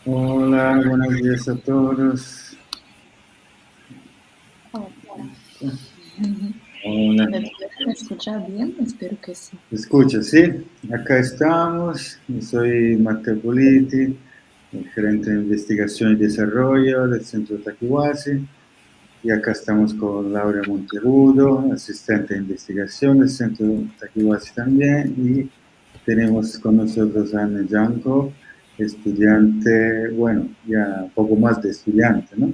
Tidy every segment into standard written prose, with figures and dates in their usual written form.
Hola, buenos días a todos. Hola. ¿Me pueden escuchar bien? Espero que sí. ¿Me escuchas? Sí, acá estamos. Yo soy Matteo Politi, el gerente de investigación y desarrollo del Centro Taquihuasi. Y acá estamos con Laura Monterudo, asistente de investigación del Centro Taquihuasi también. Y tenemos con nosotros a Anne Janko, estudiante, bueno, ya poco más de estudiante, ¿no?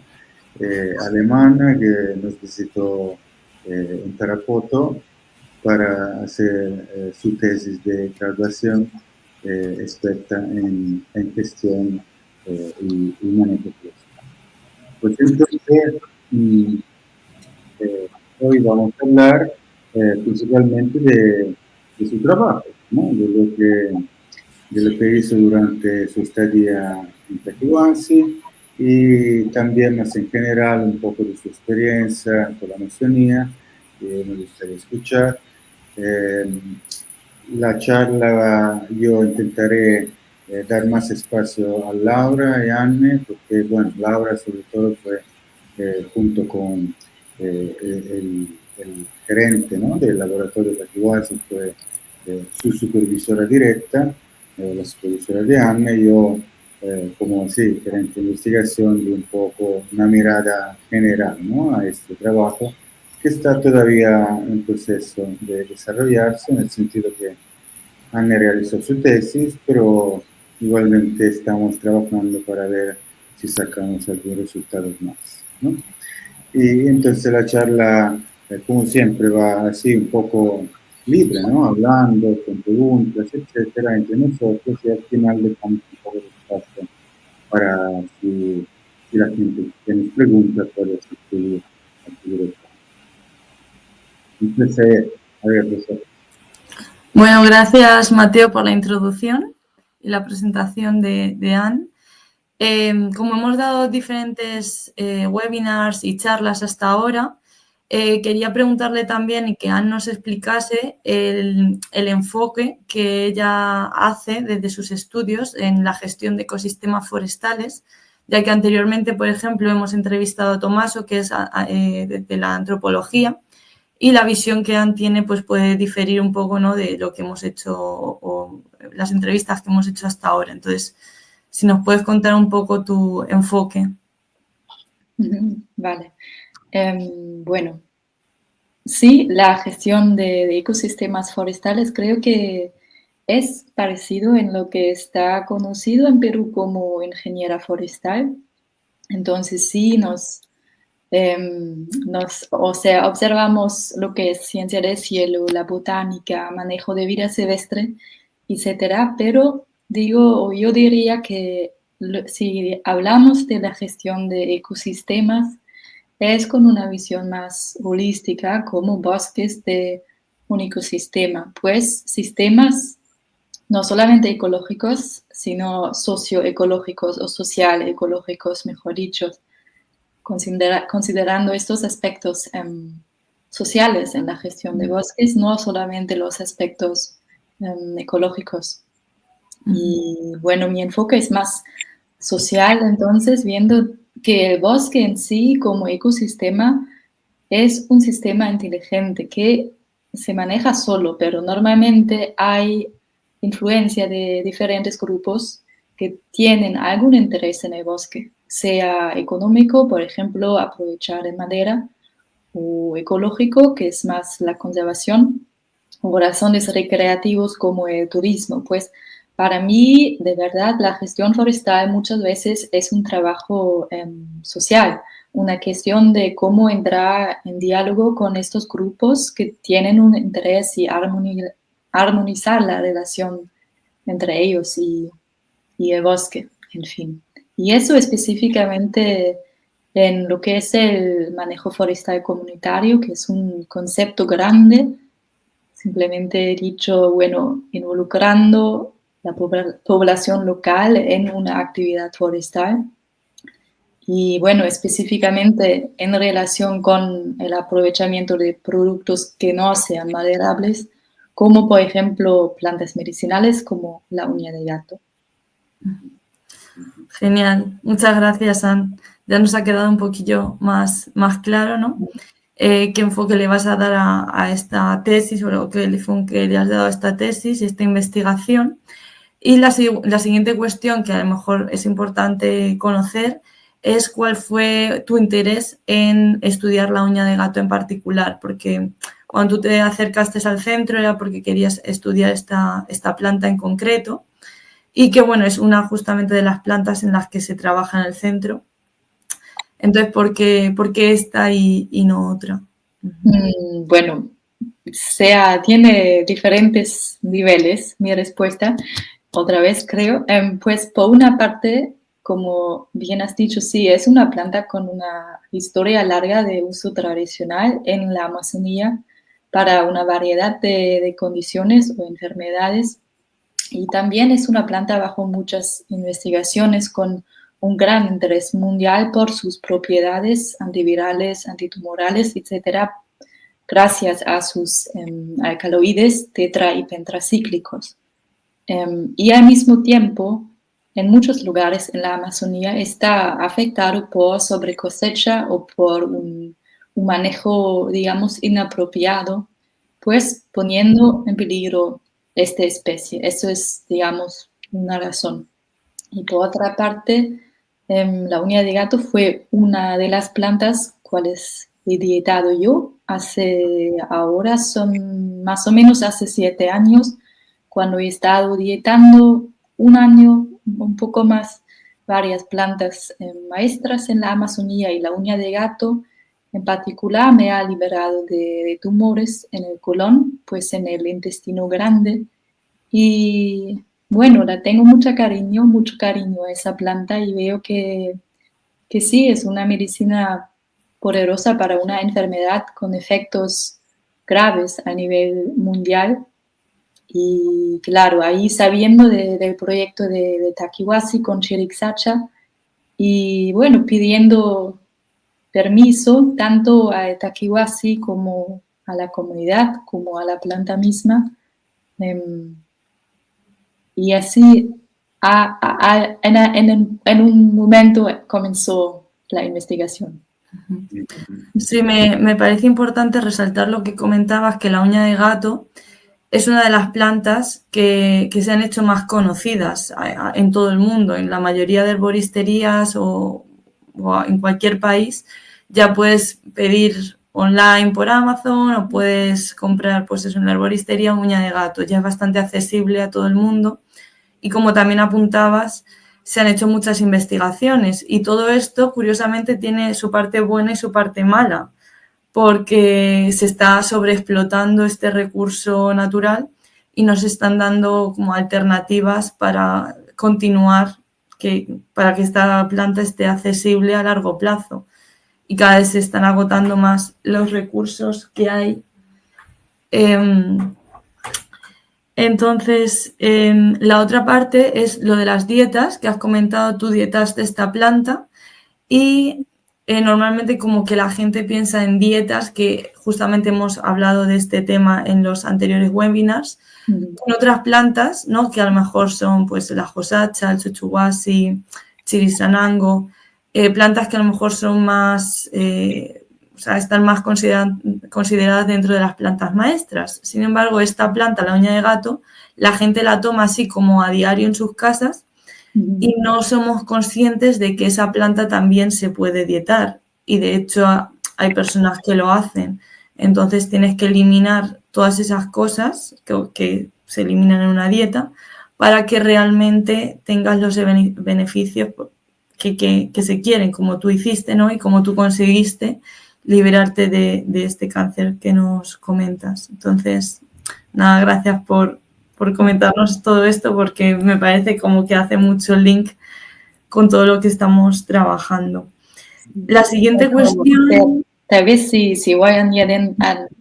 Alemana que nos visitó en Tarapoto para hacer su tesis de graduación experta en gestión y manejo de personal. Pues entonces, mm, eh, hoy vamos a hablar principalmente de su trabajo, ¿no? De lo que hizo durante su estadía en Tequihuansi y también más en general un poco de su experiencia con la Amazonía, que me gustaría escuchar. Eh, la charla yo intentaré dar más espacio a Laura y Anne, porque bueno, Laura sobre todo fue junto con el gerente, ¿no?, del laboratorio de Taquihuasi, fue su supervisora directa, la supervisora de Anne. Yo como sí, gerente de investigación, di un poco una mirada general, ¿no?, a este trabajo que está todavía en proceso de desarrollarse, en el sentido que Anne realizó su tesis, pero igualmente estamos trabajando para ver si sacamos algunos resultados más, ¿no? Y entonces la charla, como siempre, va así un poco libre, ¿no? Hablando, con preguntas, etcétera, entre nosotros, y al final dejamos un poco de espacio para si la gente tiene preguntas, puede escribir. Entonces, a ver, profesor. Bueno, gracias Mateo por la introducción y la presentación de Anne. Como hemos dado diferentes webinars y charlas hasta ahora, quería preguntarle también y que Anne nos explicase el enfoque que ella hace desde sus estudios en la gestión de ecosistemas forestales, ya que anteriormente, por ejemplo, hemos entrevistado a Tomaso, que es de la antropología, y la visión que Anne tiene pues puede diferir un poco, ¿no?, de lo que hemos hecho o las entrevistas que hemos hecho hasta ahora. Entonces, si nos puedes contar un poco tu enfoque. Vale. Bueno, sí, la gestión de ecosistemas forestales creo que es parecido en lo que está conocido en Perú como ingeniera forestal. Entonces sí, o sea, observamos lo que es ciencia del cielo, la botánica, manejo de vida silvestre, etcétera, pero yo diría que si hablamos de la gestión de ecosistemas, es con una visión más holística, como bosques de un ecosistema, pues sistemas no solamente ecológicos, sino socioecológicos o social ecológicos, mejor dicho, considerando estos aspectos sociales en la gestión de bosques, no solamente los aspectos ecológicos. Y bueno, mi enfoque es más social, entonces, viendo que el bosque en sí como ecosistema es un sistema inteligente que se maneja solo, pero normalmente hay influencia de diferentes grupos que tienen algún interés en el bosque, sea económico, por ejemplo, aprovechar de madera, o ecológico, que es más la conservación, o razones recreativos como el turismo. Pues para mí, de verdad, la gestión forestal muchas veces es un trabajo social, una cuestión de cómo entrar en diálogo con estos grupos que tienen un interés y armonizar la relación entre ellos y el bosque, en fin. Y eso específicamente en lo que es el manejo forestal comunitario, que es un concepto grande, simplemente dicho, bueno, involucrando la población local en una actividad forestal. Y bueno, específicamente en relación con el aprovechamiento de productos que no sean maderables, como por ejemplo plantas medicinales como la uña de gato. Genial. Muchas gracias, Anne. Ya nos ha quedado un poquillo más claro, ¿no? Qué enfoque le vas a dar a esta tesis o qué enfoque le has dado a esta tesis y esta investigación. Y la siguiente cuestión que a lo mejor es importante conocer es cuál fue tu interés en estudiar la uña de gato en particular, porque cuando tú te acercaste al centro era porque querías estudiar esta planta en concreto y que, bueno, es una justamente de las plantas en las que se trabaja en el centro. Entonces, ¿por qué esta y no otra? Bueno, tiene diferentes niveles mi respuesta. Otra vez creo, pues por una parte, como bien has dicho, sí, es una planta con una historia larga de uso tradicional en la Amazonía para una variedad de condiciones o enfermedades. Y también es una planta bajo muchas investigaciones con un gran interés mundial por sus propiedades antivirales, antitumorales, etcétera, gracias a sus alcaloides tetra y pentracíclicos. Y al mismo tiempo, en muchos lugares en la Amazonía está afectado por sobrecosecha o por un manejo, digamos, inapropiado, pues poniendo en peligro esta especie. Eso es, digamos, una razón. Y por otra parte, la uña de gato fue una de las plantas cuales he dietado yo ahora son más o menos hace 7 años, cuando he estado dietando un año, un poco más, varias plantas maestras en la Amazonía, y la uña de gato en particular me ha liberado de tumores en el colon, pues en el intestino grande. Y bueno, la tengo mucho cariño a esa planta, y veo que sí, es una medicina poderosa para una enfermedad con efectos graves a nivel mundial. Y claro, ahí sabiendo del proyecto de Takiwasi con Chiricsacha, y bueno, pidiendo permiso tanto a Takiwasi como a la comunidad, como a la planta misma. Y así en un momento comenzó la investigación. Sí, me parece importante resaltar lo que comentabas, que la uña de gato es una de las plantas que se han hecho más conocidas en todo el mundo. En la mayoría de herboristerías o en cualquier país ya puedes pedir online por Amazon o puedes comprar, pues eso, en la herboristería uña de gato. Ya es bastante accesible a todo el mundo. Y como también apuntabas, se han hecho muchas investigaciones y todo esto, curiosamente, tiene su parte buena y su parte mala, porque se está sobreexplotando este recurso natural y nos están dando como alternativas para continuar, para que esta planta esté accesible a largo plazo. Y cada vez se están agotando más los recursos que hay. Entonces, la otra parte es lo de las dietas, que has comentado, tú dietas de esta planta, y normalmente como que la gente piensa en dietas, que justamente hemos hablado de este tema en los anteriores webinars, con otras plantas, ¿no? Que a lo mejor son pues la josacha, el chuchuhuasi, chirisanango, plantas que a lo mejor son más... están más consideradas dentro de las plantas maestras. Sin embargo, esta planta, la uña de gato, la gente la toma así como a diario en sus casas y no somos conscientes de que esa planta también se puede dietar. Y de hecho hay personas que lo hacen. Entonces tienes que eliminar todas esas cosas que se eliminan en una dieta para que realmente tengas los beneficios que se quieren, como tú hiciste, ¿no? Y como tú conseguiste liberarte de este cáncer que nos comentas. Entonces, nada, gracias por comentarnos todo esto, porque me parece como que hace mucho link con todo lo que estamos trabajando. La siguiente cuestión... Tal vez si voy a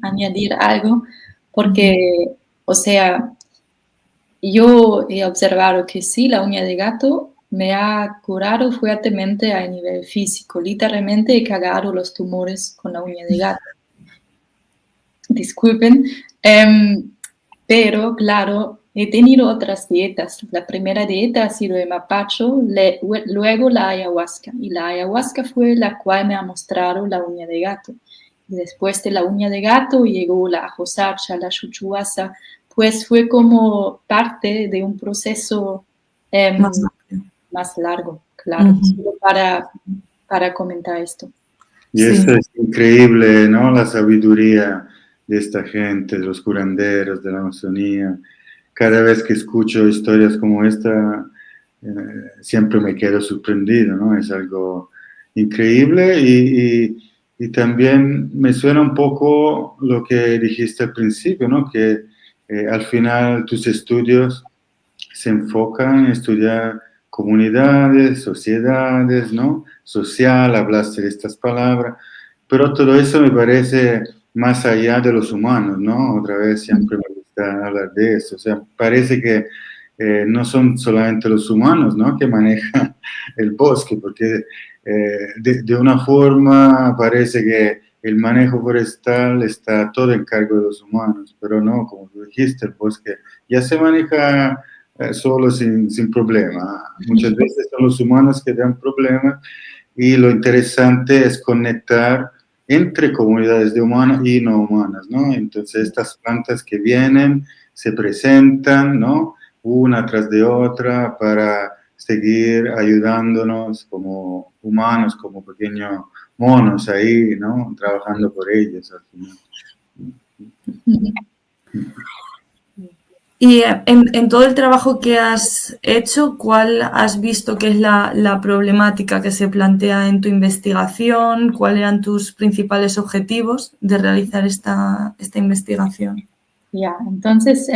añadir algo, porque, o sea, yo he observado que sí, la uña de gato me ha curado fuertemente a nivel físico. Literalmente he cagado los tumores con la uña de gato. Disculpen. Pero, claro, he tenido otras dietas. La primera dieta ha sido el mapacho, luego la ayahuasca. Y la ayahuasca fue la cual me ha mostrado la uña de gato. Y después de la uña de gato llegó la ajosacha, la chuchuasa, pues fue como parte de un proceso más largo, claro, solo para comentar esto. Y eso es increíble, ¿no? La sabiduría de esta gente, de los curanderos, de la Amazonía. Cada vez que escucho historias como esta, siempre me quedo sorprendido, ¿no? Es algo increíble y también me suena un poco lo que dijiste al principio, ¿no? Que al final tus estudios se enfocan en estudiar comunidades, sociedades, ¿no? Social, hablaste de estas palabras, pero todo eso me parece más allá de los humanos, ¿no? Otra vez siempre me gusta hablar de eso, o sea, parece que no son solamente los humanos, ¿no? Que manejan el bosque, porque de una forma parece que el manejo forestal está todo en cargo de los humanos, pero no, como tú dijiste, el bosque ya se maneja solo sin problema. Muchas veces son los humanos que dan problemas y lo interesante es conectar entre comunidades de humanas y no humanas, ¿no? Entonces estas plantas que vienen, se presentan, ¿no? Una tras de otra para seguir ayudándonos como humanos, como pequeños monos ahí, ¿no? Trabajando por ellos al final. Y en todo el trabajo que has hecho, ¿cuál has visto que es la problemática que se plantea en tu investigación? ¿Cuáles eran tus principales objetivos de realizar esta investigación? Ya, entonces,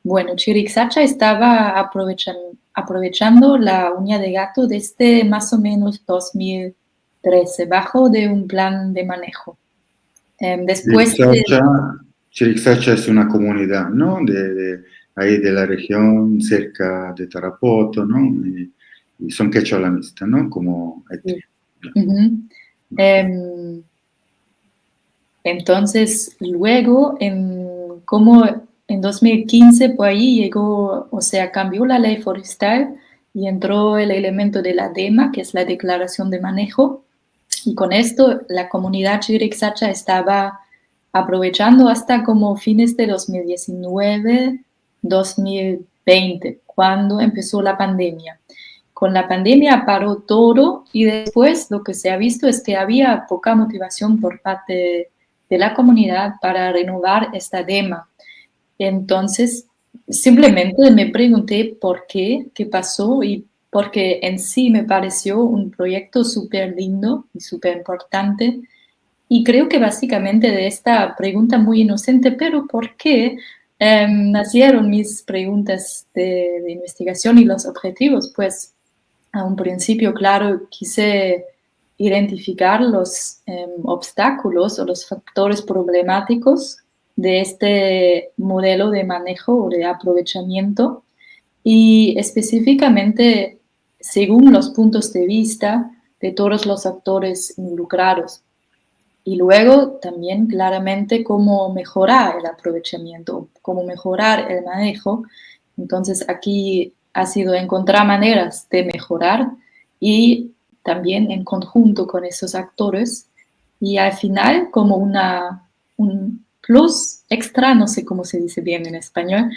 bueno, Chiricsacha estaba aprovechando la uña de gato desde más o menos 2013, bajo de un plan de manejo. Después Chiricsacha es una comunidad, ¿no? Ahí de la región, cerca de Tarapoto, ¿no? Y son quechua-lamistas, ¿no? Como etnia. Entonces, luego, como en 2015, por ahí llegó, o sea, cambió la ley forestal y entró el elemento de la DEMA, que es la declaración de manejo. Y con esto, la comunidad Chiricsacha estaba aprovechando hasta como fines de 2019, 2020, cuando empezó la pandemia. Con la pandemia paró todo y después lo que se ha visto es que había poca motivación por parte de la comunidad para renovar esta DEMA. Entonces, simplemente me pregunté por qué pasó y porque en sí me pareció un proyecto súper lindo y súper importante. Y creo que básicamente de esta pregunta muy inocente, pero ¿por qué? Nacieron mis preguntas de investigación y los objetivos. Pues a un principio, claro, quise identificar los obstáculos o los factores problemáticos de este modelo de manejo o de aprovechamiento y específicamente según los puntos de vista de todos los actores involucrados. Y luego también claramente cómo mejorar el aprovechamiento, cómo mejorar el manejo. Entonces aquí ha sido encontrar maneras de mejorar y también en conjunto con esos actores. Y al final como un plus extra, no sé cómo se dice bien en español,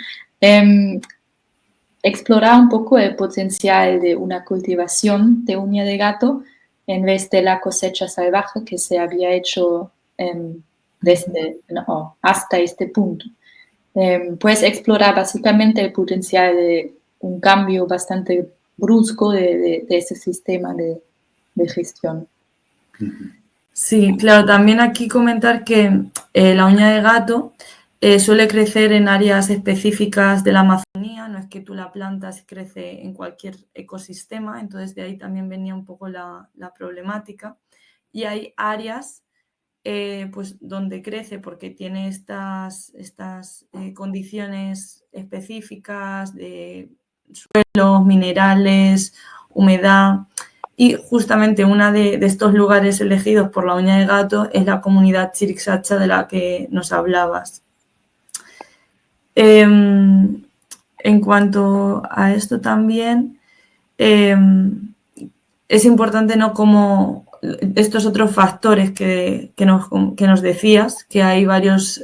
explorar un poco el potencial de una cultivación de uña de gato en vez de la cosecha salvaje que se había hecho hasta este punto. Pues explorar básicamente el potencial de un cambio bastante brusco de ese sistema de gestión. Sí, claro, también aquí comentar que la uña de gato suele crecer en áreas específicas de la Amazonía, no es que tú la plantas y crece en cualquier ecosistema, entonces de ahí también venía un poco la problemática. Y hay áreas pues donde crece porque tiene estas condiciones específicas de suelos, minerales, humedad. Y justamente uno de estos lugares elegidos por la uña de gato es la comunidad Chiricsacha de la que nos hablabas. en cuanto a esto también, es importante, ¿no?, como estos otros factores que nos decías, que hay varios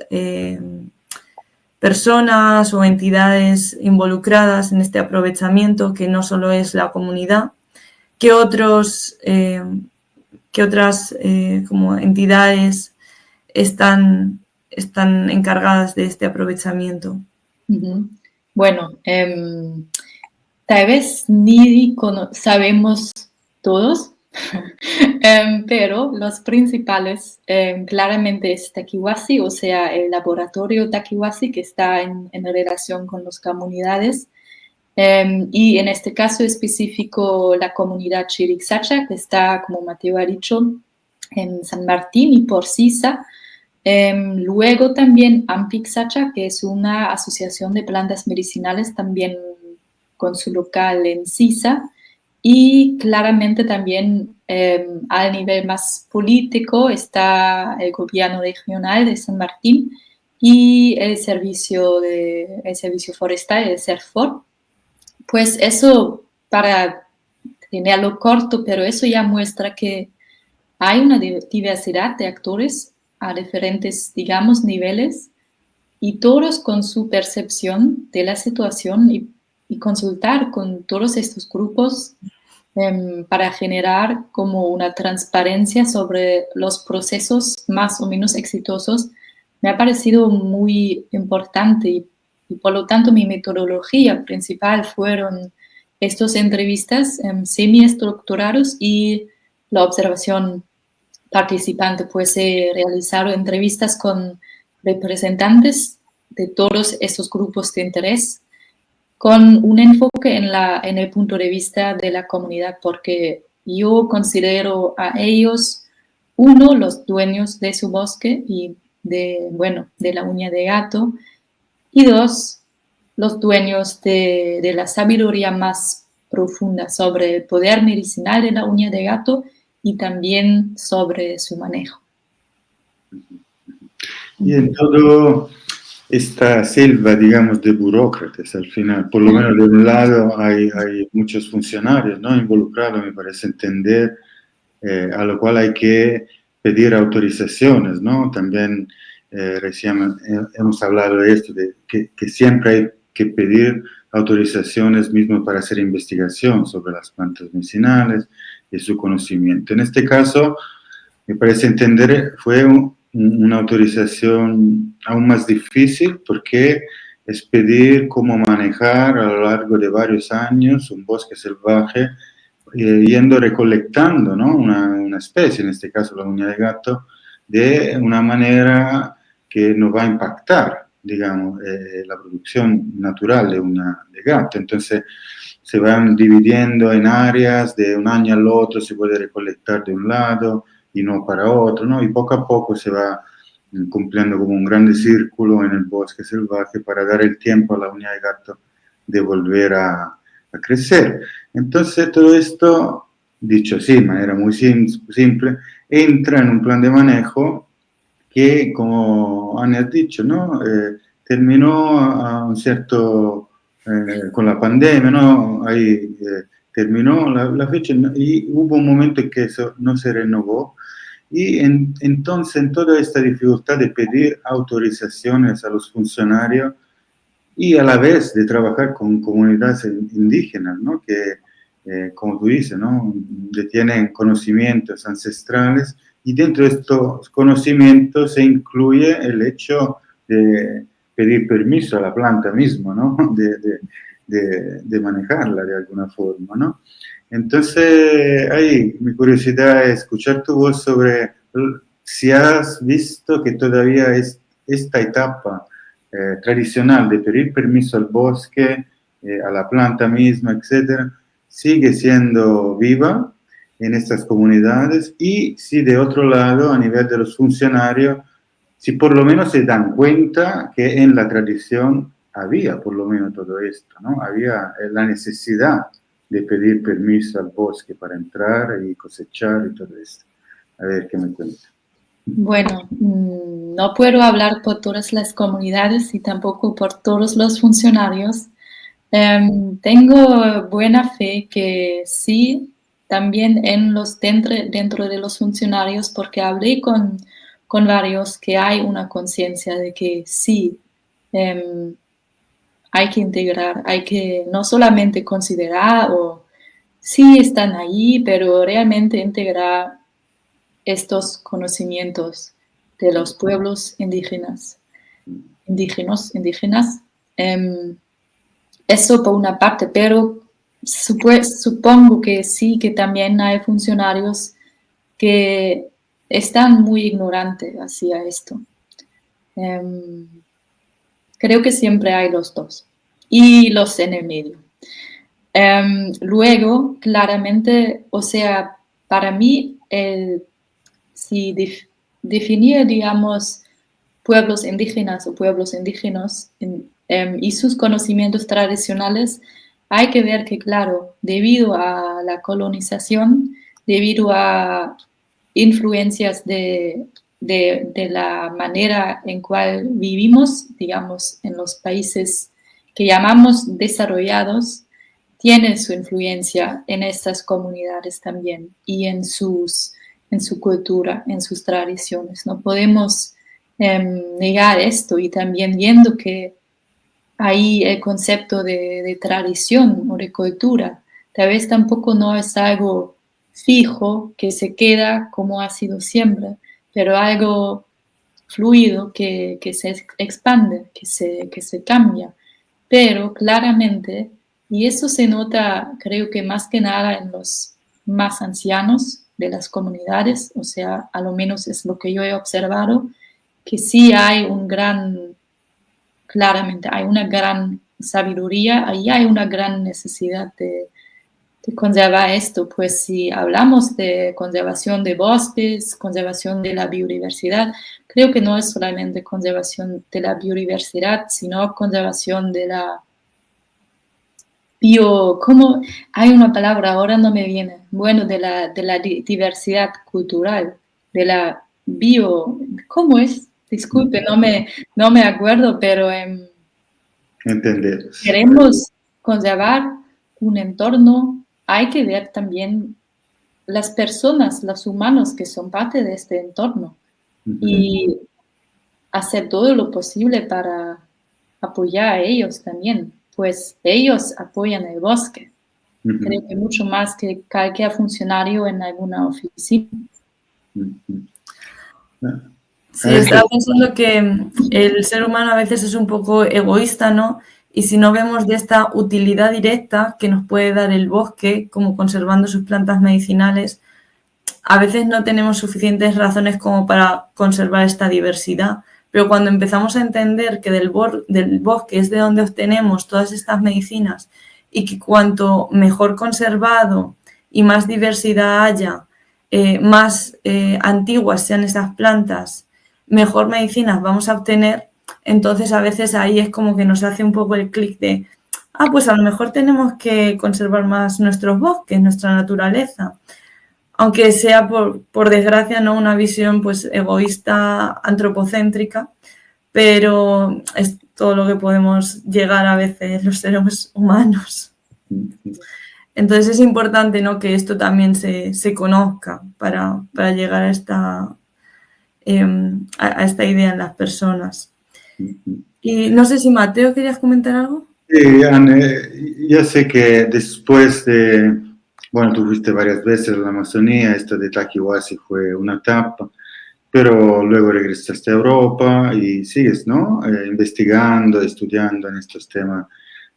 personas o entidades involucradas en este aprovechamiento, que no solo es la comunidad. ¿Qué otras como entidades están encargadas de este aprovechamiento? Bueno, tal vez ni sabemos todos, pero los principales claramente es Takiwasi, o sea, el laboratorio Takiwasi que está en relación con las comunidades, y en este caso específico la comunidad Chiricsacha, que está, como Mateo ha dicho, en San Martín y por Sisa. Luego también Ampixacha, que es una asociación de plantas medicinales también con su local en Sisa, y claramente también al nivel más político está el gobierno regional de San Martín y el servicio forestal, el SERFOR. Pues eso, para tenerlo corto, pero eso ya muestra que hay una diversidad de actores a diferentes, digamos, niveles, y todos con su percepción de la situación y consultar con todos estos grupos para generar como una transparencia sobre los procesos más o menos exitosos, me ha parecido muy importante, y por lo tanto mi metodología principal fueron estas entrevistas semi-estructuradas y la observación participante. Pues he realizado entrevistas con representantes de todos estos grupos de interés, con un enfoque en el punto de vista de la comunidad, porque yo considero a ellos, uno, los dueños de su bosque y de la uña de gato, y dos, los dueños de la sabiduría más profunda sobre el poder medicinal de la uña de gato y también sobre su manejo. Y en todo esta selva, digamos, de burócratas al final, por lo menos de un lado hay muchos funcionarios, ¿no?, involucrados, me parece entender, a lo cual hay que pedir autorizaciones, ¿no? También recién hemos hablado de esto, de que siempre hay que pedir autorizaciones mismo para hacer investigación sobre las plantas medicinales y su conocimiento. En este caso, me parece entender, fue una autorización aún más difícil, porque es pedir cómo manejar a lo largo de varios años un bosque salvaje, yendo recolectando, ¿no?, una especie, en este caso la uña de gato, de una manera que no va a impactar, digamos, la producción natural de uña de gato. Entonces se van dividiendo en áreas, de un año al otro se puede recolectar de un lado y no para otro, ¿no? Y poco a poco se va cumpliendo como un grande círculo en el bosque salvaje para dar el tiempo a la uña de gato de volver a crecer. Entonces todo esto, dicho así, de manera muy simple, entra en un plan de manejo que, como Anne ha dicho, ¿no?, terminó a un cierto, con la pandemia, ¿no?, ahí terminó la fecha y hubo un momento en que eso no se renovó. Y entonces, en toda esta dificultad de pedir autorizaciones a los funcionarios y a la vez de trabajar con comunidades indígenas, ¿no?, que, como tú dices, ¿no?, tienen conocimientos ancestrales, y dentro de estos conocimientos se incluye el hecho de pedir permiso a la planta misma, ¿no?, de manejarla de alguna forma, ¿no? Entonces, ahí mi curiosidad es escuchar tu voz sobre si has visto que todavía esta etapa tradicional de pedir permiso al bosque, a la planta misma, etcétera, sigue siendo viva en estas comunidades, y si de otro lado, a nivel de los funcionarios, si por lo menos se dan cuenta que en la tradición había por lo menos todo esto, ¿no? Había la necesidad de pedir permiso al bosque para entrar y cosechar y todo esto. A ver, ¿qué me cuenta? Bueno, no puedo hablar por todas las comunidades y tampoco por todos los funcionarios, Tengo buena fe que sí, también dentro de los funcionarios, porque hablé con varios que hay una conciencia de que sí, em, hay que integrar, hay que no solamente considerar o sí están ahí, pero realmente integrar estos conocimientos de los pueblos indígenas. Eso por una parte, pero supongo que sí, que también hay funcionarios que están muy ignorantes hacia esto. Creo que siempre hay los dos y los en el medio. Luego, claramente, o sea, para mí, si definir, digamos, pueblos indígenas o pueblos indígenas y sus conocimientos tradicionales, hay que ver que, claro, debido a la colonización, debido a influencias de la manera en cual vivimos, digamos, en los países que llamamos desarrollados, tiene su influencia en estas comunidades también y en su cultura, en sus tradiciones. No podemos negar esto, y también viendo que ahí el concepto de tradición o de cultura tal vez tampoco no es algo fijo que se queda como ha sido siempre, pero algo fluido que se expande, que se cambia. Pero claramente, y eso se nota creo que más que nada en los más ancianos de las comunidades, o sea, a lo menos es lo que yo he observado, que sí hay claramente hay una gran sabiduría, ahí hay una gran necesidad de conservar esto, pues si hablamos de conservación de bosques, conservación de la biodiversidad, creo que no es solamente conservación de la biodiversidad, sino conservación de la ¿cómo? Hay una palabra, ahora no me viene, bueno, de la diversidad cultural, de la ¿cómo es? Disculpe, no me acuerdo, pero Entender. queremos conservar un entorno, hay que ver también las personas, los humanos que son parte de este entorno y hacer todo lo posible para apoyar a ellos también, pues ellos apoyan el bosque. Creo que mucho más que cualquier funcionario en alguna oficina. Sí, estaba pensando que el ser humano a veces es un poco egoísta, ¿no? Y si no vemos de esta utilidad directa que nos puede dar el bosque, como conservando sus plantas medicinales, a veces no tenemos suficientes razones como para conservar esta diversidad. Pero cuando empezamos a entender que del bosque es de donde obtenemos todas estas medicinas y que cuanto mejor conservado y más diversidad haya, más antiguas sean estas plantas, mejor medicinas vamos a obtener, entonces a veces ahí es como que nos hace un poco el clic de, pues a lo mejor tenemos que conservar más nuestros bosques, nuestra naturaleza. Aunque sea por desgracia, ¿no? Una visión pues egoísta, antropocéntrica, pero es todo lo que podemos llegar a veces los seres humanos. Entonces es importante, ¿no? Que esto también se conozca para llegar a esta idea en las personas. Y no sé si Mateo, ¿querías comentar algo? Sí, Anne, yo sé que después de, bueno, tú fuiste varias veces a la Amazonía, esto de Taquihuasi fue una etapa, pero luego regresaste a Europa y sigues, ¿no? Investigando, estudiando en estos temas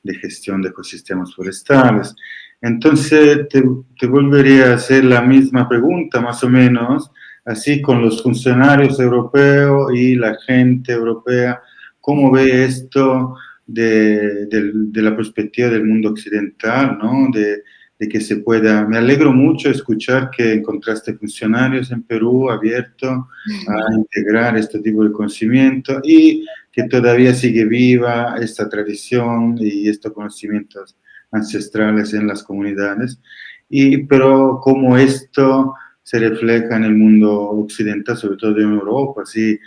de gestión de ecosistemas forestales. Entonces, te volvería a hacer la misma pregunta, más o menos, así con los funcionarios europeos y la gente europea, ¿cómo ve esto de la perspectiva del mundo occidental, ¿no? De que se pueda... Me alegro mucho escuchar que encontraste funcionarios en Perú abiertos a integrar este tipo de conocimiento y que todavía sigue viva esta tradición y estos conocimientos ancestrales en las comunidades, pero cómo esto se refleja en el mundo occidental, sobre todo en Europa, si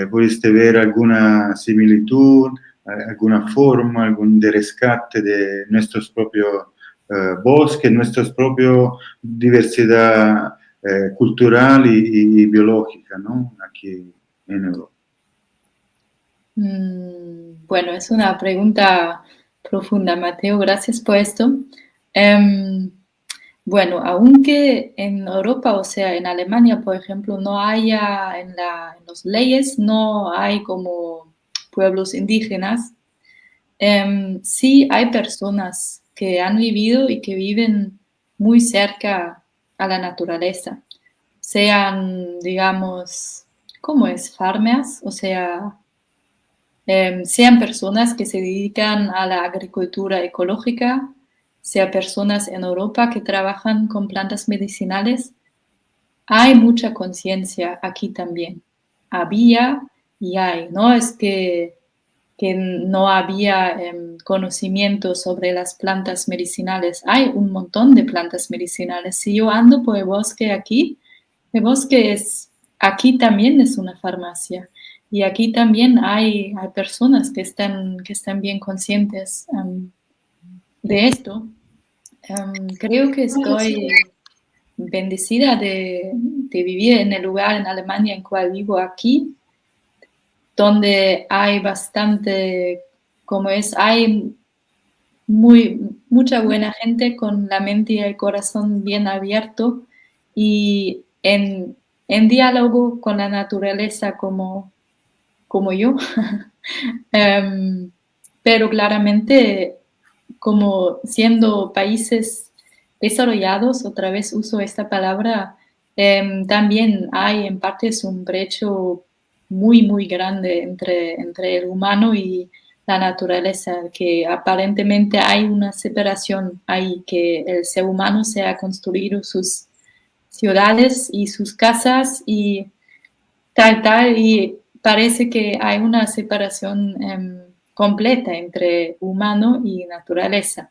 pudiste ver alguna similitud alguna forma, algún de rescate de nuestros propios bosques, nuestra propia diversidad cultural y biológica, ¿no? Aquí en Europa. Bueno, es una pregunta profunda, Mateo. Gracias por esto. Bueno, aunque en Europa, o sea, en Alemania, por ejemplo, no haya en las leyes, no hay como pueblos indígenas, sí hay personas que han vivido y que viven muy cerca a la naturaleza, sean, digamos, ¿cómo es? Farmers, o sea, sean personas que se dedican a la agricultura ecológica, sean personas en Europa que trabajan con plantas medicinales. Hay mucha conciencia aquí también. Había y hay. No es que no había conocimiento sobre las plantas medicinales. Hay un montón de plantas medicinales. Si yo ando por el bosque aquí, el bosque aquí también es una farmacia. Y aquí también hay personas que están bien conscientes de esto. Creo que estoy bendecida de vivir en el lugar en Alemania en cual vivo aquí, donde hay bastante, hay mucha buena gente con la mente y el corazón bien abierto y en diálogo con la naturaleza como yo. Pero claramente, como siendo países desarrollados, otra vez uso esta palabra, también hay en partes un brecho muy, muy grande entre el humano y la naturaleza, que aparentemente hay una separación ahí, que el ser humano se ha construido sus ciudades y sus casas y tal, y parece que hay una separación completa entre humano y naturaleza,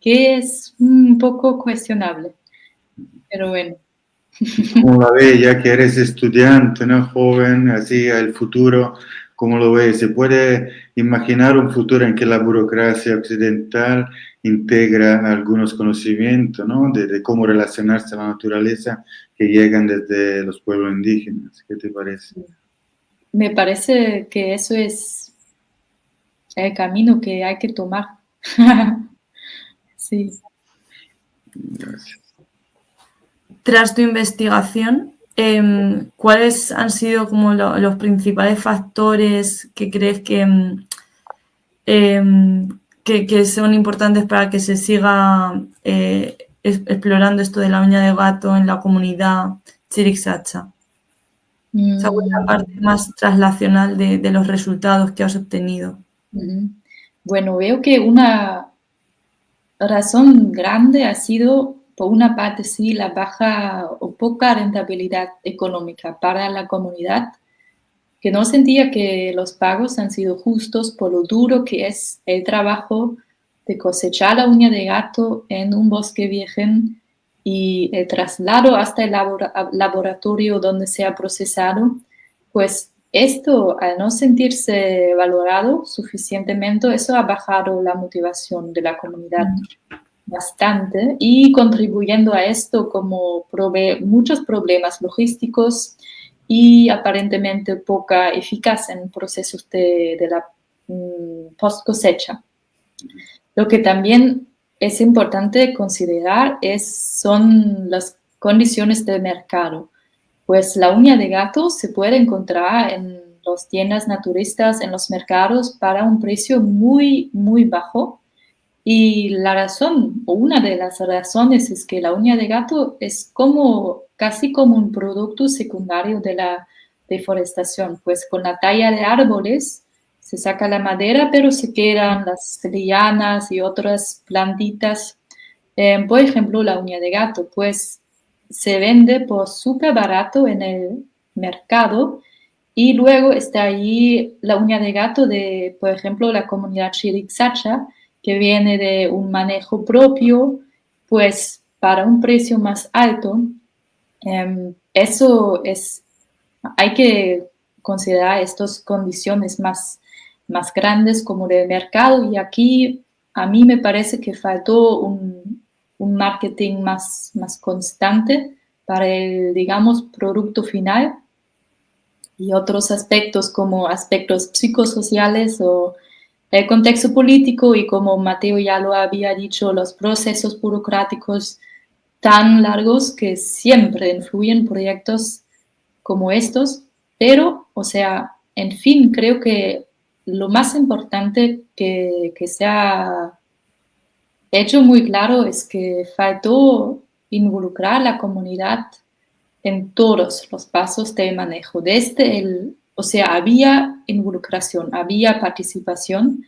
que es un poco cuestionable, pero bueno. ¿Cómo la ves, ya que eres estudiante, ¿no? Joven, así el futuro, cómo lo ves? ¿Se puede imaginar un futuro en que la burocracia occidental integra algunos conocimientos, ¿no? De cómo relacionarse a la naturaleza que llegan desde los pueblos indígenas? ¿Qué te parece? Me parece que eso es el camino que hay que tomar. Sí. Gracias. Tras tu investigación, ¿cuáles han sido como los principales factores que crees que son importantes para que se siga explorando esto de la uña de gato en la comunidad Chiricsacha? Esa fue la parte más translacional de los resultados que has obtenido. Bueno, veo que una razón grande ha sido, por una parte, sí, la baja o poca rentabilidad económica para la comunidad, que no sentía que los pagos han sido justos por lo duro que es el trabajo de cosechar la uña de gato en un bosque virgen y el traslado hasta el laboratorio donde se ha procesado, pues esto, al no sentirse valorado suficientemente, eso ha bajado la motivación de la comunidad bastante y contribuyendo a esto como muchos problemas logísticos y aparentemente poca eficacia en procesos de la post cosecha. Lo que también es importante considerar son las condiciones del mercado. Pues la uña de gato se puede encontrar en las tiendas naturistas, en los mercados, para un precio muy, muy bajo. Y la razón, o una de las razones, es que la uña de gato es casi como un producto secundario de la deforestación. Pues con la talla de árboles se saca la madera, pero se quedan las lianas y otras plantitas. Por ejemplo, la uña de gato, pues se vende por súper barato en el mercado y luego está allí la uña de gato de, por ejemplo, la comunidad Chiricsacha, que viene de un manejo propio, pues para un precio más alto. Hay que considerar estas condiciones más más grandes como del mercado, y aquí a mí me parece que faltó un marketing más constante para el, digamos, producto final, y otros aspectos como aspectos psicosociales o el contexto político, y como Mateo ya lo había dicho, los procesos burocráticos tan largos que siempre influyen proyectos como estos. Pero, o sea, en fin, creo que lo más importante que se ha hecho muy claro es que faltó involucrar a la comunidad en todos los pasos del manejo. O sea, había involucración, había participación,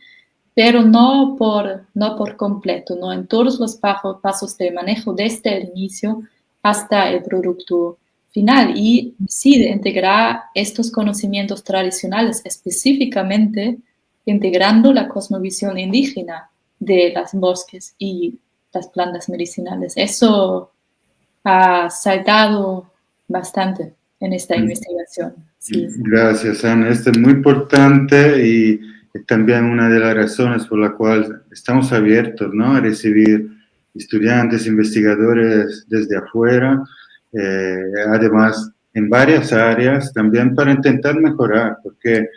pero no por completo, no en todos los pasos del manejo, desde el inicio hasta el producto final. Y sí, de integrar estos conocimientos tradicionales, específicamente integrando la cosmovisión indígena de los bosques y las plantas medicinales. Eso ha saltado bastante en esta investigación. Sí. Gracias, Ana. Esto es muy importante y es también una de las razones por la cual estamos abiertos, ¿no?, a recibir estudiantes, investigadores desde afuera, además en varias áreas, también para intentar mejorar, porque,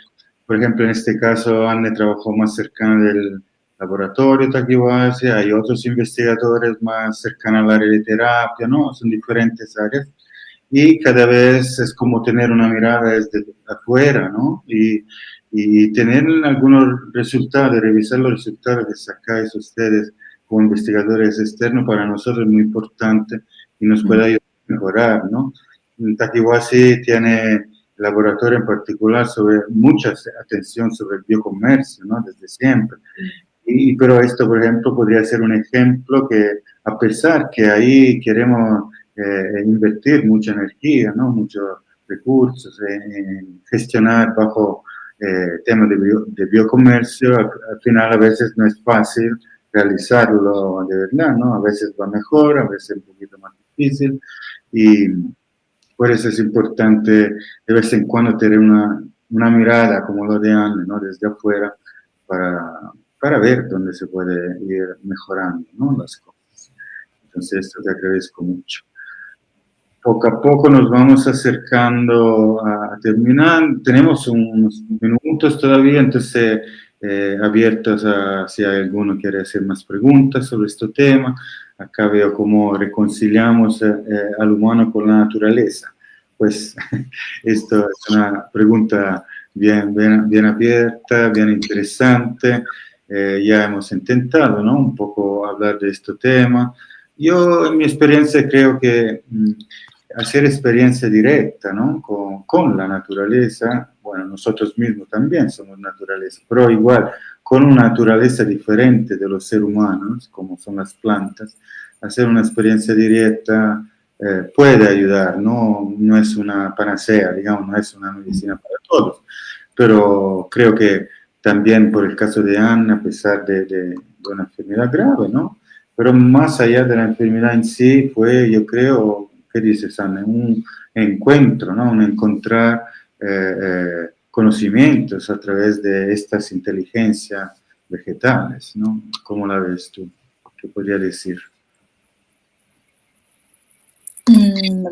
por ejemplo, en este caso, Ana trabajó más cercana del laboratorio Taquihuasi, hay otros investigadores más cercanos al área de terapia, ¿no? Son diferentes áreas. Y cada vez es como tener una mirada desde afuera, ¿no? Y tener algunos resultados, revisar los resultados que sacáis ustedes como investigadores externos, para nosotros es muy importante y nos puede ayudar a mejorar, ¿no? Taquihuasi tiene laboratorio en particular sobre mucha atención sobre el biocomercio, ¿no?, desde siempre. Pero esto, por ejemplo, podría ser un ejemplo que, a pesar que ahí queremos invertir mucha energía, ¿no?, muchos recursos en gestionar bajo temas de biocomercio, al final a veces no es fácil realizarlo de verdad, ¿no? A veces va mejor, a veces un poquito más difícil, y por eso es importante de vez en cuando tener una mirada como lo de Anne, ¿no?, desde afuera, para ver dónde se puede ir mejorando, ¿no?, las cosas. Entonces, esto te agradezco mucho. Poco a poco nos vamos acercando a terminar. Tenemos unos minutos todavía, entonces abiertos a si alguno quiere hacer más preguntas sobre este tema. Acá veo cómo reconciliamos al humano con la naturaleza. Pues esto es una pregunta bien abierta, bien interesante. Ya hemos intentado, ¿no?, un poco hablar de este tema. Yo, en mi experiencia, creo que hacer experiencia directa, ¿no?, con la naturaleza, bueno, nosotros mismos también somos naturaleza, pero igual, con una naturaleza diferente de los seres humanos, como son las plantas, hacer una experiencia directa puede ayudar, ¿no? No es una panacea, digamos, no es una medicina para todos, pero creo que también por el caso de Anne, a pesar de una enfermedad grave, ¿no?, pero más allá de la enfermedad en sí, fue, yo creo, ¿qué dices, Anne?, un encuentro, ¿no?, un encontrar conocimientos a través de estas inteligencias vegetales, ¿no? ¿Cómo la ves tú? ¿Qué podría decir?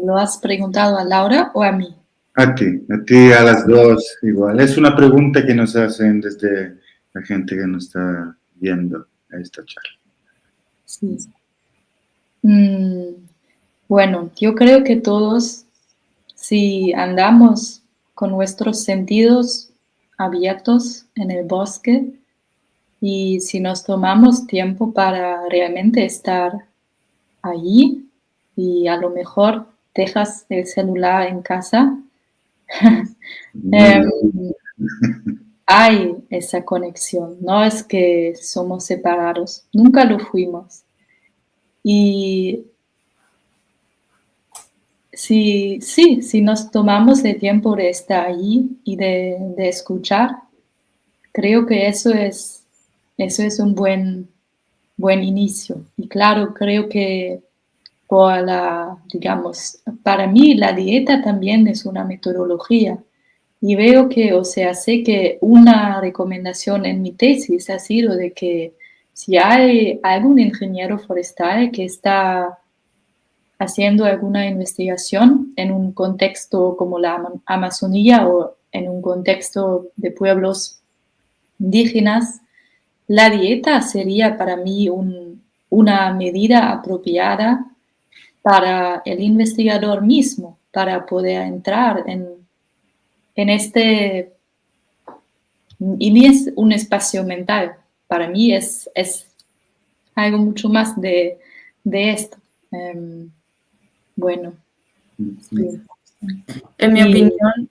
¿Lo has preguntado a Laura o a mí? A ti, a las dos, igual. Es una pregunta que nos hacen desde la gente que nos está viendo a esta charla. Sí. Bueno, yo creo que todos, si andamos con nuestros sentidos abiertos en el bosque, y si nos tomamos tiempo para realmente estar allí, y a lo mejor dejas el celular en casa, hay esa conexión, no es que somos separados, nunca lo fuimos. Y si nos tomamos el tiempo de estar allí y de escuchar, creo que eso es un buen inicio. Y claro, creo que digamos, para mí la dieta también es una metodología. Y veo que, o sea, sé que una recomendación en mi tesis ha sido de que si hay algún ingeniero forestal que está haciendo alguna investigación en un contexto como la Amazonía o en un contexto de pueblos indígenas, la dieta sería para mí una medida apropiada para el investigador mismo, para poder entrar en este, y ni es un espacio mental, para mí es algo mucho más de esto. Bueno, sí. En mi Y opinión,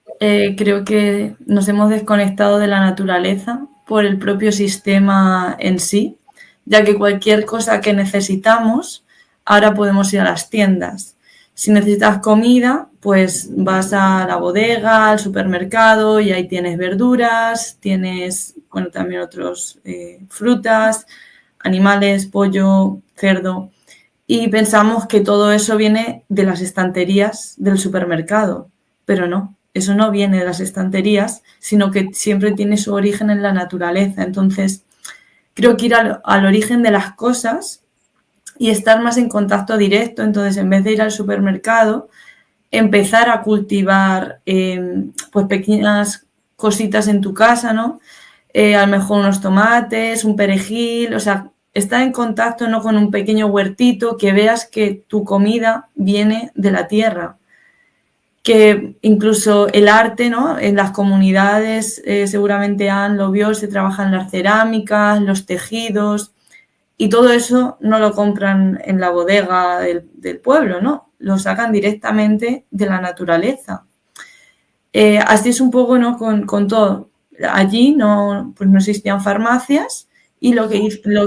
creo que nos hemos desconectado de la naturaleza por el propio sistema en sí, ya que cualquier cosa que necesitamos, ahora podemos ir a las tiendas. Si necesitas comida, pues vas a la bodega, al supermercado y ahí tienes verduras, tienes, bueno, también otros frutas, animales, pollo, cerdo. Y pensamos que todo eso viene de las estanterías del supermercado, pero no, eso no viene de las estanterías, sino que siempre tiene su origen en la naturaleza. Entonces, creo que ir al origen de las cosas y estar más en contacto directo, entonces en vez de ir al supermercado, empezar a cultivar pues pequeñas cositas en tu casa, ¿no? A lo mejor unos tomates, un perejil, o sea, estar en contacto no con un pequeño huertito, que veas que tu comida viene de la tierra, que incluso el arte, ¿no? En las comunidades, seguramente Anne lo vio, se trabajan las cerámicas, los tejidos, y todo eso no lo compran en la bodega del pueblo, ¿no? Lo sacan directamente de la naturaleza. Así es un poco, ¿no? Con todo. Allí no, pues no existían farmacias y lo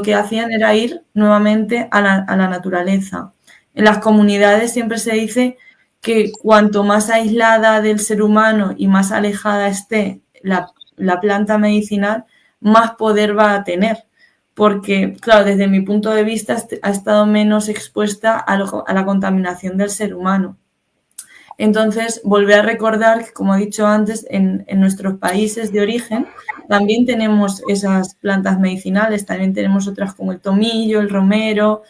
que hacían era ir nuevamente a la naturaleza. En las comunidades siempre se dice que cuanto más aislada del ser humano y más alejada esté la planta medicinal, más poder va a tener. Porque, claro, desde mi punto de vista ha estado menos expuesta a la contaminación del ser humano. Entonces, volver a recordar que, como he dicho antes, en nuestros países de origen también tenemos esas plantas medicinales, también tenemos otras como el tomillo, el romero.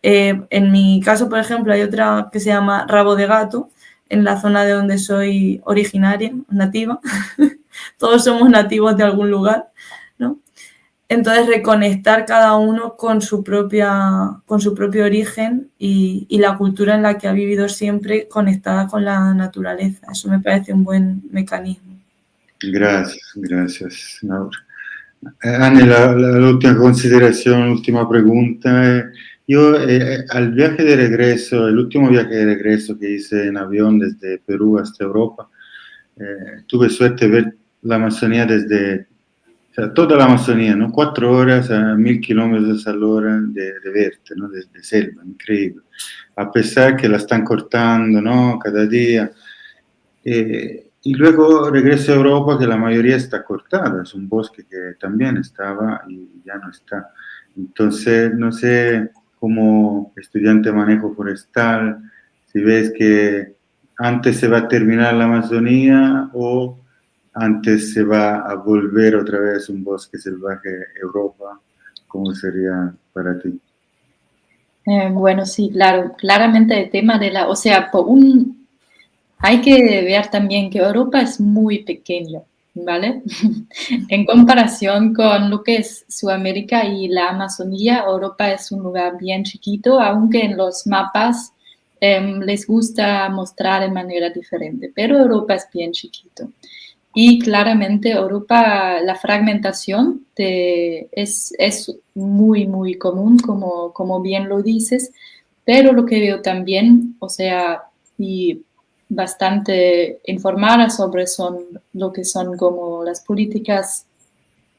En mi caso, por ejemplo, hay otra que se llama rabo de gato, en la zona de donde soy originaria, nativa. Todos somos nativos de algún lugar, ¿no? Entonces, reconectar cada uno con su propio origen y la cultura en la que ha vivido siempre conectada con la naturaleza. Eso me parece un buen mecanismo. Gracias, Laura. Anne, la última consideración, última pregunta. Yo, al viaje de regreso, el último viaje de regreso que hice en avión desde Perú hasta Europa, tuve suerte de ver la Amazonía desde, o sea, toda la Amazonía, ¿no? 4 horas a 1000 kilómetros al hora de verte, ¿no? De selva, increíble. A pesar que la están cortando, ¿no? Cada día. Y luego regreso a Europa, que la mayoría está cortada, es un bosque que también estaba y ya no está. Entonces, no sé, como estudiante de manejo forestal, si ves que antes se va a terminar la Amazonía o antes se va a volver otra vez un bosque salvaje Europa, ¿cómo sería para ti? bueno, sí, claro, claramente el tema de o sea, hay que ver también que Europa es muy pequeño, ¿vale? En comparación con lo que es Sudamérica y la Amazonía, Europa es un lugar bien chiquito, aunque en los mapas les gusta mostrar de manera diferente, pero Europa es bien chiquito. Y claramente Europa, la fragmentación es muy, muy común, como bien lo dices, pero lo que veo también, o sea, y bastante informada sobre lo que son como las políticas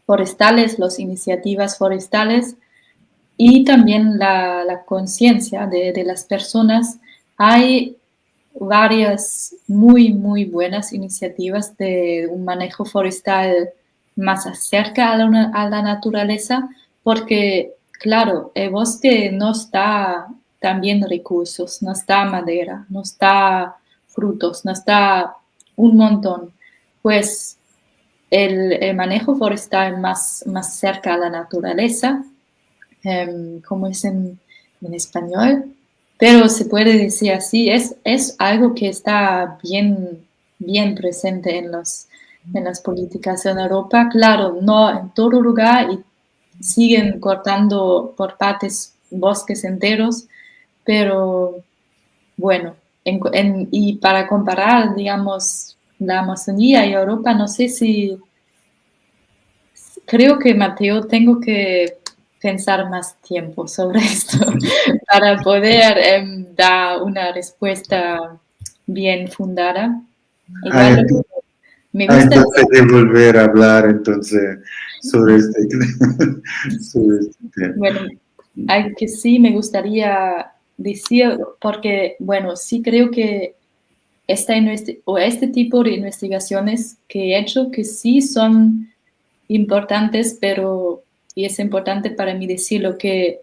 forestales, las iniciativas forestales y también la conciencia de las personas. Hay varias muy, muy buenas iniciativas de un manejo forestal más cerca a la naturaleza, porque, claro, el bosque no está también recursos, no está madera, no está frutos, no está un montón. pues el manejo forestal más cerca a la naturaleza, como es en español, pero se puede decir así, es algo que está bien presente en las políticas en Europa. Claro, no en todo lugar y siguen cortando por partes bosques enteros, pero bueno, y para comparar, digamos, la Amazonía y Europa, no sé si, creo que Mateo, tengo que pensar más tiempo sobre esto para poder dar una respuesta bien fundada. Igual me gusta. Entonces de volver a hablar entonces sobre este tema. Bueno, algo que sí me gustaría decir, porque, bueno, sí creo que este tipo de investigaciones que he hecho, que sí son importantes, y es importante para mí decirlo, que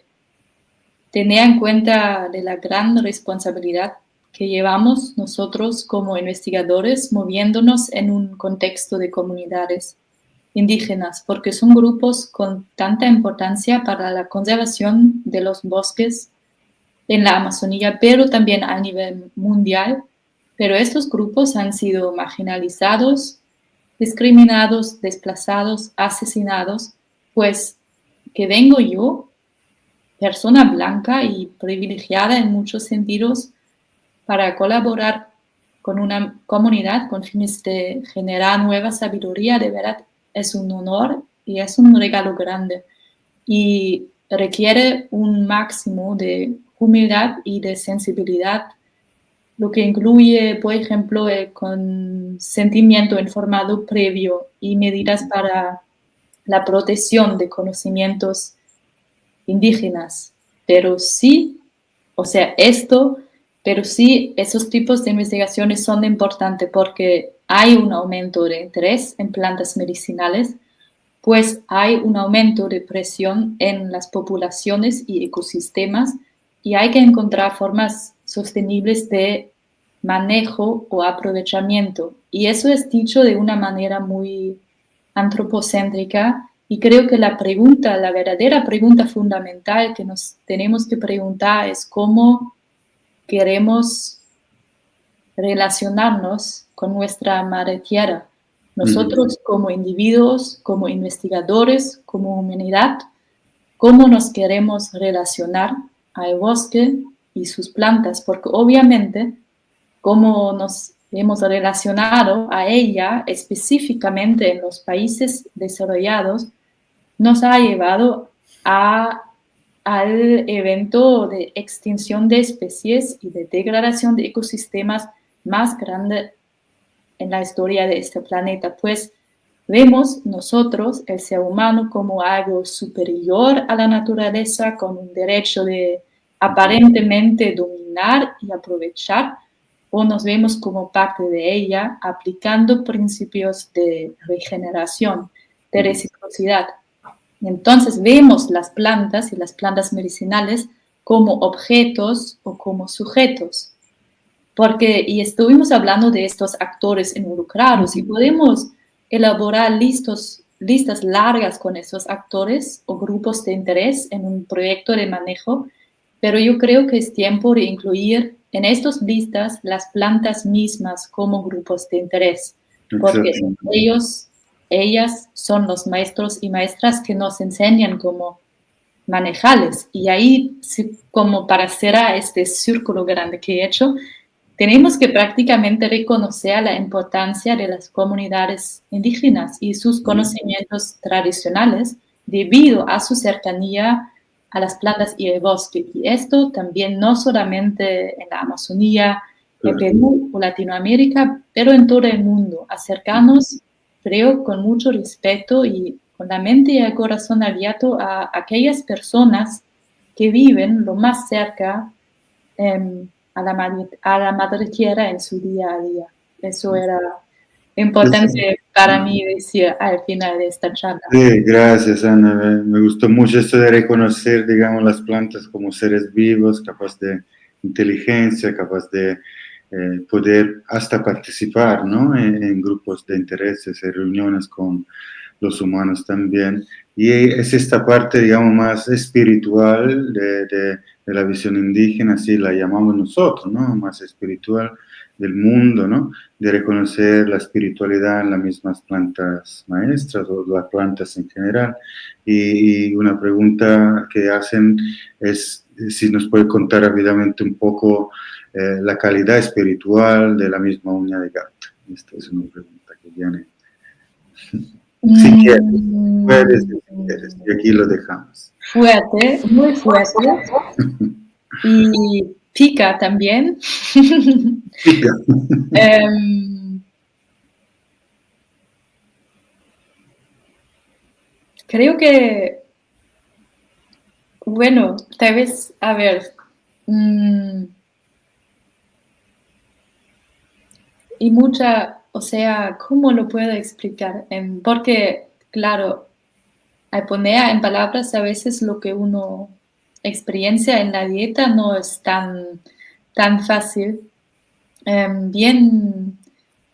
tener en cuenta de la gran responsabilidad que llevamos nosotros como investigadores moviéndonos en un contexto de comunidades indígenas, porque son grupos con tanta importancia para la conservación de los bosques en la Amazonía, pero también a nivel mundial. Pero estos grupos han sido marginalizados, discriminados, desplazados, asesinados, pues que vengo yo, persona blanca y privilegiada en muchos sentidos, para colaborar con una comunidad con fines de generar nueva sabiduría, de verdad es un honor y es un regalo grande. Y requiere un máximo de humildad y de sensibilidad, lo que incluye, por ejemplo, el consentimiento informado previo y medidas para la protección de conocimientos indígenas. Pero sí, pero sí, esos tipos de investigaciones son importantes porque hay un aumento de interés en plantas medicinales, pues hay un aumento de presión en las poblaciones y ecosistemas y hay que encontrar formas sostenibles de manejo o aprovechamiento. Y eso es dicho de una manera muy antropocéntrica y creo que la verdadera pregunta fundamental que nos tenemos que preguntar es cómo queremos relacionarnos con nuestra madre tierra. Nosotros como individuos, como investigadores, como humanidad, cómo nos queremos relacionar al bosque y sus plantas, porque obviamente cómo nos hemos relacionado a ella específicamente en los países desarrollados, nos ha llevado al evento de extinción de especies y de degradación de ecosistemas más grande en la historia de este planeta, pues vemos nosotros, el ser humano, como algo superior a la naturaleza, con un derecho de aparentemente dominar y aprovechar, o nos vemos como parte de ella, aplicando principios de regeneración, de reciprocidad. Entonces vemos las plantas y las plantas medicinales como objetos o como sujetos. Y estuvimos hablando de estos actores involucrados y podemos elaborar listas largas con esos actores o grupos de interés en un proyecto de manejo, pero yo creo que es tiempo de incluir en estas listas las plantas mismas como grupos de interés, porque ellas son los maestros y maestras que nos enseñan cómo manejarles. Y ahí, como para cerrar este círculo grande que he hecho, tenemos que prácticamente reconocer la importancia de las comunidades indígenas y sus conocimientos tradicionales debido a su cercanía a las plantas y el bosque. Y esto también no solamente en la Amazonía, en Perú o Latinoamérica, pero en todo el mundo. Acercarnos, creo, con mucho respeto y con la mente y el corazón abierto a aquellas personas que viven lo más cerca a la madre tierra en su día a día. Eso era importante para mí decir al final de esta charla. Sí, gracias, Ana. Me gustó mucho esto de reconocer, digamos, las plantas como seres vivos, capaz de inteligencia, capaz de poder hasta participar, ¿no? En grupos de intereses, en reuniones con los humanos también. Y es esta parte, digamos, más espiritual de la visión indígena, así la llamamos nosotros, ¿no? Más espiritual del mundo, ¿no? De reconocer la espiritualidad en las mismas plantas maestras o las plantas en general. Y una pregunta que hacen es si nos puede contar rápidamente un poco la calidad espiritual de la misma uña de gato. Esta es una pregunta que viene. Si quieres, puedes, si quieres, y aquí lo dejamos. Fuerte, muy fuerte. Y pica también. Pica. Creo que, bueno, tal vez, a ver, y mucha, o sea, ¿cómo lo puedo explicar? Porque, claro, al poner en palabras a veces lo que uno experiencia en la dieta no es tan fácil. Bien,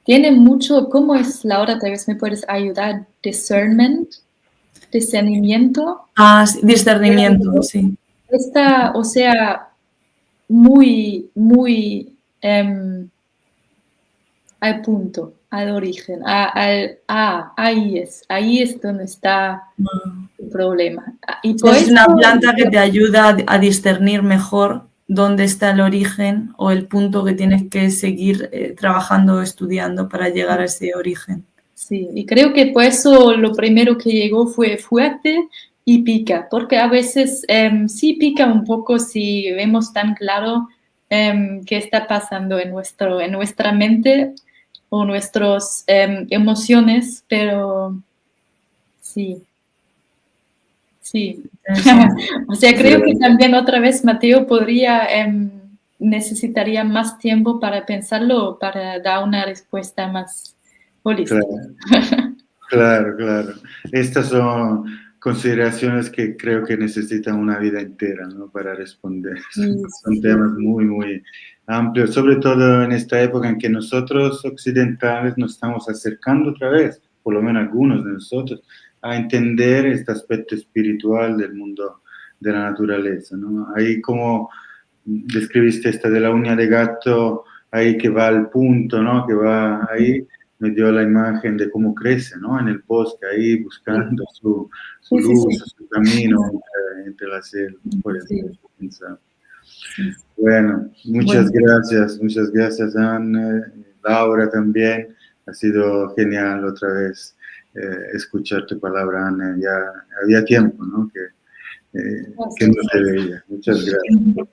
tiene mucho, ¿cómo es, Laura? Tal vez me puedes ayudar. Discernimiento. Discernimiento, sí. Está, o sea, muy, muy al punto, al origen, ahí es donde está el problema. Y es una planta que te ayuda a discernir mejor dónde está el origen o el punto que tienes que seguir trabajando o estudiando para llegar a ese origen. Sí, y creo que por eso lo primero que llegó fue fuerte y pica, porque a veces sí pica un poco si vemos tan claro qué está pasando en nuestra mente o nuestras emociones, pero sí. Sí, o sea, creo que también otra vez Mateo necesitaría más tiempo para pensarlo, para dar una respuesta más holística. Claro, claro. Estas son consideraciones que creo que necesitan una vida entera, ¿no? Para responder. Son temas muy, muy amplios, sobre todo en esta época en que nosotros occidentales nos estamos acercando otra vez, por lo menos algunos de nosotros, a entender este aspecto espiritual del mundo de la naturaleza, ¿no? Ahí como describiste esta de la uña de gato, ahí que va al punto, ¿no? Que va ahí, me dio la imagen de cómo crece, ¿no? En el bosque, ahí buscando su luz, su camino entre la selva. Por eso pensaba. Bueno, muchas gracias, Anne, Laura también. Ha sido genial otra vez escuchar tu palabra, Anne. Ya había tiempo, ¿no? Que no te veía. Muchas gracias.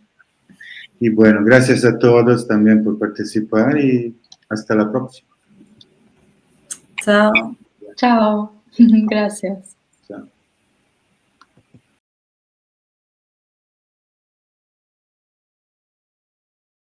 Y bueno, gracias a todos también por participar y hasta la próxima. Chao. Chao. Gracias. Chao.